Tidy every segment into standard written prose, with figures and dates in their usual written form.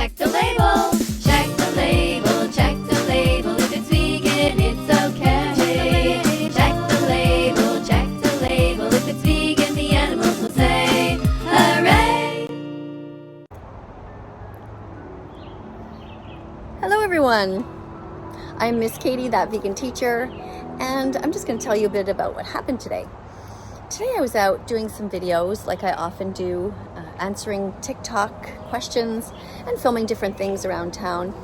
check the label. Check the label, check the label. If it's vegan, it's okay. Check the label, check the label. If it's vegan, the animals will say, hooray! Hello everyone, I'm Miss Katie, that vegan teacher, and I'm just going to tell you a bit about what happened today. Today I was out doing some videos like I often do, answering TikTok questions and filming different things around town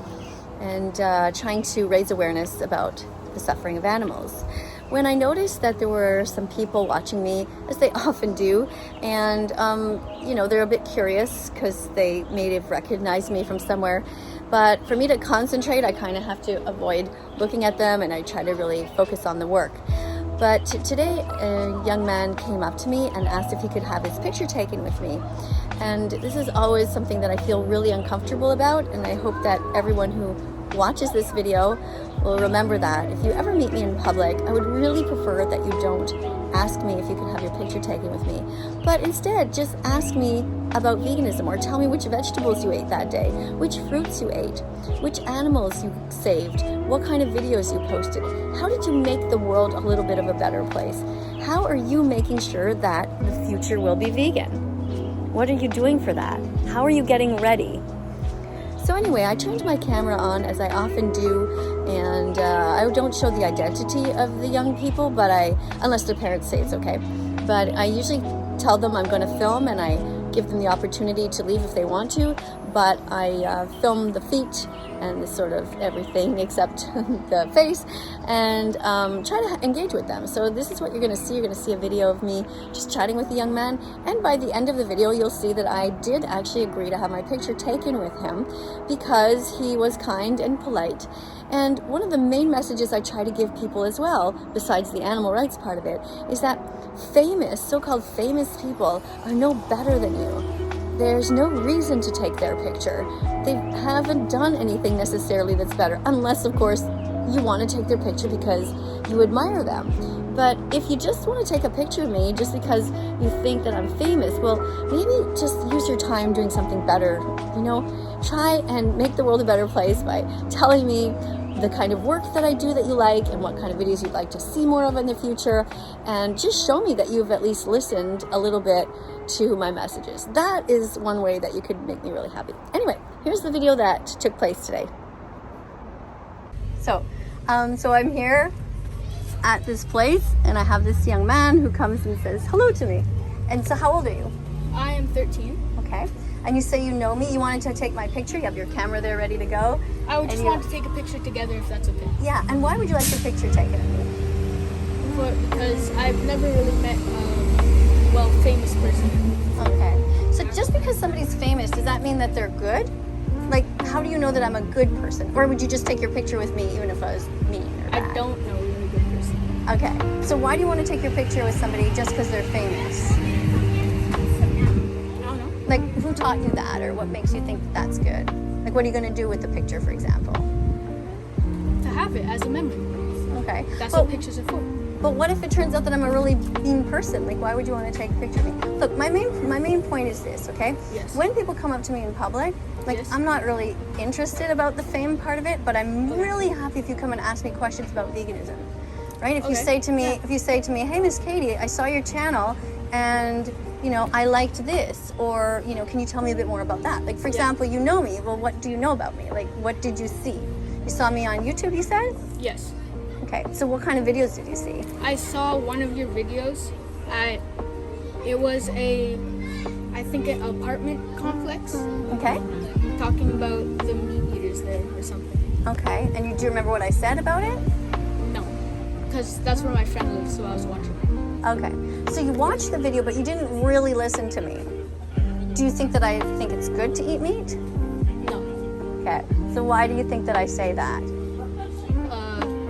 and trying to raise awareness about the suffering of animals. When I noticed that there were some people watching me, as they often do, and they're a bit curious because they may have recognized me from somewhere, but for me to concentrate, I kind of have to avoid looking at them and I try to really focus on the work. But today a young man came up to me and asked if he could have his picture taken with me. And this is always something that I feel really uncomfortable about, and I hope that everyone who watches this video will remember that. If you ever meet me in public, I would really prefer that you don't ask me if you could have your picture taken with me, but instead just ask me about veganism, or tell me which vegetables you ate that day, which fruits you ate, which animals you saved, what kind of videos you posted. How did you make the world a little bit of a better place? How are you making sure that the future will be vegan? What are you doing for that? How are you getting ready? So anyway, I turned my camera on, as I often do, and I don't show the identity of the young people, but unless their parents say it's okay. But I usually tell them I'm going to film, and I give them the opportunity to leave if they want to, but I film the feet and the sort of everything except the face, and try to engage with them. So this is what you're going to see. You're going to see a video of me just chatting with the young man, and by the end of the video you'll see that I did actually agree to have my picture taken with him because he was kind and polite. And one of the main messages I try to give people as well, besides the animal rights part of it, is that so-called famous people are no better than you. There's no reason to take their picture. They haven't done anything necessarily that's better, unless of course you want to take their picture because you admire them. But if you just want to take a picture of me just because you think that I'm famous, well, maybe just use your time doing something better. Try and make the world a better place by telling me the kind of work that I do that you like and what kind of videos you'd like to see more of in the future, and just show me that you've at least listened a little bit to my messages. That is one way that you could make me really happy. Anyway, here's the video that took place today. So I'm here at this place, and I have this young man who comes and says hello to me. And so how old are you? I am 13. Okay. And you say you know me, you wanted to take my picture, you have your camera there ready to go. I would just want to take a picture together if that's okay. Yeah, and why would you like your picture taken of me? Because I've never really met a famous person. Okay. So just because somebody's famous, does that mean that they're good? Like, how do you know that I'm a good person? Or would you just take your picture with me even if I was mean or bad? I don't know you're a good person. Okay. So why do you want to take your picture with somebody just because they're famous? Like, who taught you that, or what makes you think that that's good? Like, what are you going to do with the picture, for example? To have it as a memory. Okay. That's what pictures are for. But what if it turns out that I'm a really mean person? Like, why would you want to take a picture of me? Look, my main point is this, okay? Yes. When people come up to me in public, like, Yes. I'm not really interested about the fame part of it, but I'm really happy if you come and ask me questions about veganism, right? If you say to me, hey, Miss Katie, I saw your channel, and I liked this, or, can you tell me a bit more about that? Like, for example, you know me. Well, what do you know about me? Like, what did you see? You saw me on YouTube, you said? Yes. Okay, so what kind of videos did you see? I saw one of your videos. It was I think an apartment complex. Okay. Talking about the meat eaters there or something. Okay, and do you remember what I said about it? No, because that's where my friend lives, so I was watching it. Okay, so you watched the video, but you didn't really listen to me. Do you think that I think it's good to eat meat? No. Okay, so why do you think that I say that?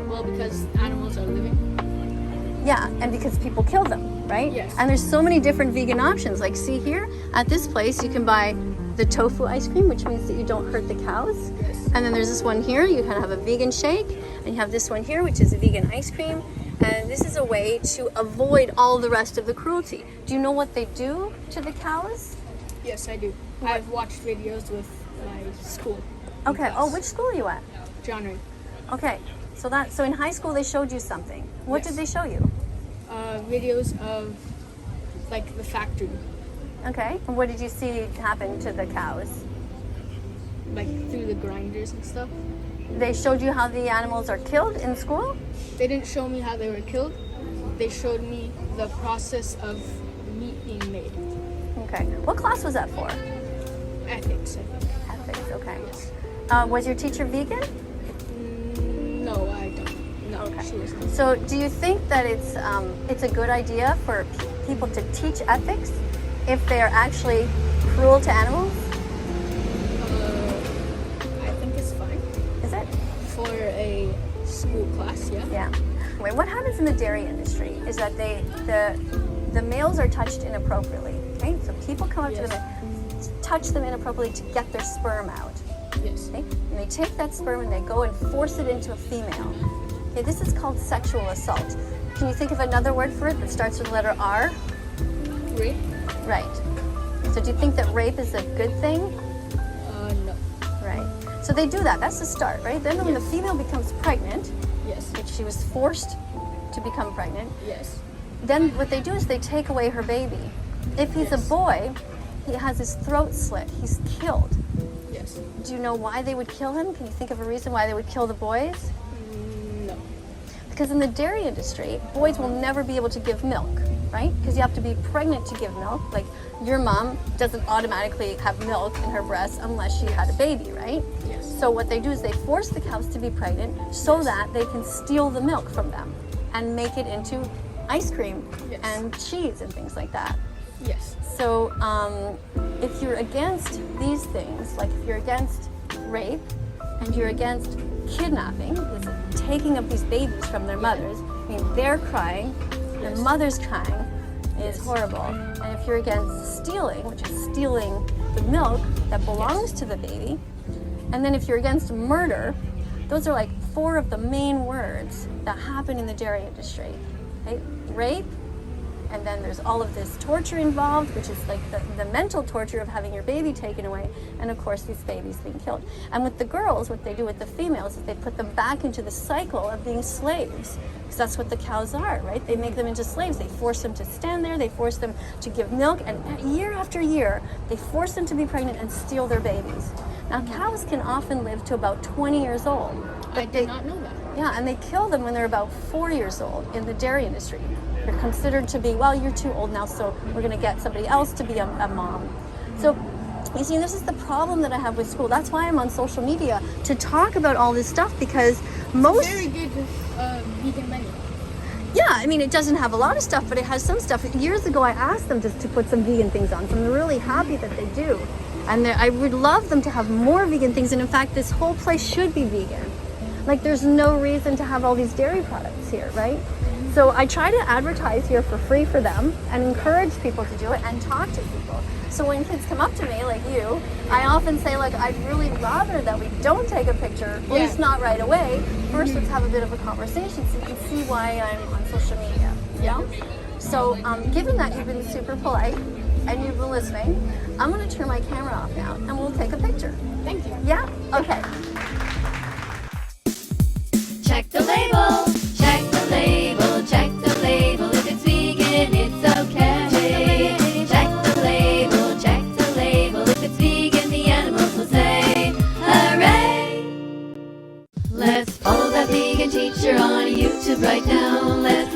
Well, because animals are living. Yeah, and because people kill them, right? Yes. And there's so many different vegan options. Like, see here, at this place, you can buy the tofu ice cream, which means that you don't hurt the cows. Yes. And then there's this one here, you can have a vegan shake, and you have this one here, which is a vegan ice cream. And this is a way to avoid all the rest of the cruelty. Do you know what they do to the cows? Yes, I do. I've watched videos with my school. Okay. Oh, which school are you at? Genre. Okay. So in high school they showed you something. What Yes. did they show you? Videos of like the factory, Okay. And what did you see happen to the cows? like through the grinders and stuff. They showed you how the animals are killed in school? They didn't show me how they were killed. They showed me the process of meat being made. Okay. What class was that for? Ethics, I think. Ethics. Okay. Was your teacher vegan? No, I don't. No, Okay. she wasn't. So do you think that it's a good idea for people to teach ethics if they are actually cruel to animals? I think it's fine Is it? for a school class. Yeah. Yeah. Wait, what happens in the dairy industry is that the males are touched inappropriately. Okay, so people come up to Yes. them and touch them inappropriately to get their sperm out. Yes. Okay, and they take that sperm and they go and force it into a female. Okay, this is called sexual assault. Can you think of another word for it that starts with the letter R? Rape? Right. So do you think that rape is a good thing? No. Right. So they do that. That's the start, right? Then when the Yes. female becomes pregnant, Yes. which she was forced to become pregnant, Yes. then what they do is they take away her baby. If he's a Yes. boy, he has his throat slit. He's killed. Yes. Do you know why they would kill him? Can you think of a reason why they would kill the boys? No. Because in the dairy industry, boys will never be able to give milk, right? Because you have to be pregnant to give milk. Like your mom doesn't automatically have milk in her breast unless she had a baby, right? Yes. So what they do is they force the cows to be pregnant so that they can steal the milk from them and make it into ice cream Yes. and cheese and things like that. Yes. So if you're against these things, like if you're against rape and you're against kidnapping, is taking up these babies from their mothers, I mean, they're crying, their Yes. mother's crying, is Yes. horrible. And if you're against stealing, which is stealing the milk that belongs to the baby, and then if you're against murder, those are like 4 of the main words that happen in the dairy industry. Okay? Rape, and then there's all of this torture involved, which is like the mental torture of having your baby taken away, and of course these babies being killed. And with the girls, what they do with the females is they put them back into the cycle of being slaves, because that's what the cows are, right? They make them into slaves. They force them to stand there, they force them to give milk, and year after year, they force them to be pregnant and steal their babies. Now, cows can often live to about 20 years old. I did not know that. Yeah, and they kill them when they're about 4 years old in the dairy industry. They're considered to be, well, you're too old now, so we're going to get somebody else to be a mom. So, you see, this is the problem that I have with school. That's why I'm on social media, to talk about all this stuff, because most... Very good vegan menu. Yeah, I mean, it doesn't have a lot of stuff, but it has some stuff. Years ago, I asked them just to put some vegan things on, so I'm really happy that they do. And I would love them to have more vegan things, and in fact, this whole place should be vegan. Like, there's no reason to have all these dairy products here, right? So I try to advertise here for free for them and encourage people to do it and talk to people. So when kids come up to me, like you, I often say, like, I'd really rather that we don't take a picture, at least not right away. First, let's have a bit of a conversation so you can see why I'm on social media, you know? So given that you've been super polite and you've been listening, I'm going to turn my camera off now and we'll take a picture. Thank you. Yeah? Okay. Check the label, check the label, check the label. If it's vegan, it's okay. Check the label, check the label. If it's vegan, the animals will say, hooray! Let's follow that vegan teacher on YouTube right now. Let's